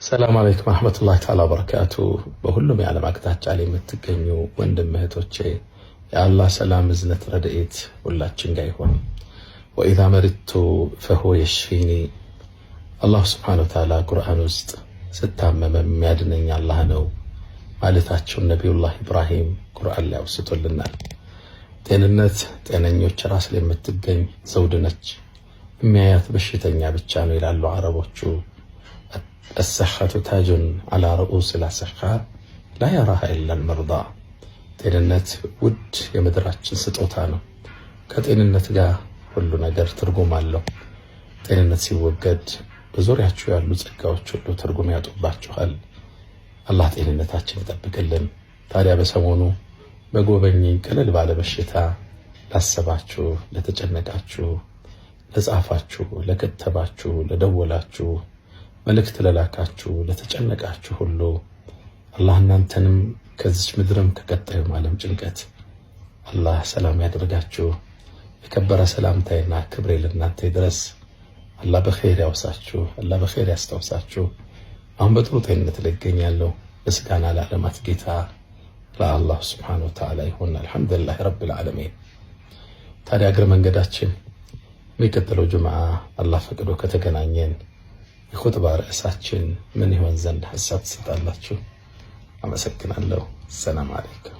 ሰላም አለይኩም ወራህመቱላሂ ተዓላ ወበረካቱ። በሁሉም የዓለም አቅጣጫ ላይ የምትገኙ ወንድም እህቶቼ የአላህ ሰላም እዝነት ረድኤት ሁላችን ጋር ይሁን። ወኢዛ መሪቱ ፈሁወ የሽፊኒ አላህ ሱብሓነሁ ወተዓላ ቁርአን ውስጥ ስታመም የሚያድነኝ አላህ ነው ማለታቸውን ነቢዩላህ ኢብራሂም ቁርአን ላይ አውስቶልናል። ጤንነት ጤነኞች ራስ ላይ የምትገኝ ዘውድ ነች፣ የሚያያት በሽተኛ ብቻ ነው ይላሉ አረቦቹ። الصحة تاج على رؤوس الأصحاء لا يراها إلا المرضى። ጤንነት ውድ የምድራችን ስጦታ ነው። ከጤንነት ጋር ሁሉ ነገር ትርጉም አለው። ጤንነት ሲወገድ በዙሪያችሁ ያሉ ጸጋዎች ሁሉ ትርጉም ያጡባችኋል። አላህ ጤንነታችን ይጠብቅልን። ታዲያ በሰሞኑ በጎበኘኝ ቀለል ባለ በሽታ ላሰባችሁ፣ ለተጨነቃችሁ፣ ለጻፋችሁ፣ ለከተባችሁ፣ ለደወላችሁ፣ መልእክት ለላካችሁ፣ ለተጨነቃችሁ ሁሉ አላህ እናንተንም ከዚች ምድርም ከቀጣዩ ዓለም ጭንቀት አላህ ሰላም ያደርጋችሁ። የከበረ ሰላምታዬና ክብሬ ለእናንተ ይድረስ። አላህ በኸይር ያውሳችሁ፣ አላህ በኸይር ያስታውሳችሁ። አሁን በጥሩ ጤንነት ላይ እገኛለሁ። ምስጋና ለዓለማት ጌታ ለአላህ ሱብሓነሁ ወተዓላ ይሁን። አልሐምዱሊላህ ረብል ዓለሚን። ታዲያ እግረ መንገዳችን የሚቀጥለው ጁምዓ አላህ ፈቅዶ ከተገናኘን የኹጥባ ርዕሳችን ምን ይሆን ዘንድ ሐሳብ ትሰጣላችሁ? አመሰግናለሁ። ሰላም አለይኩም።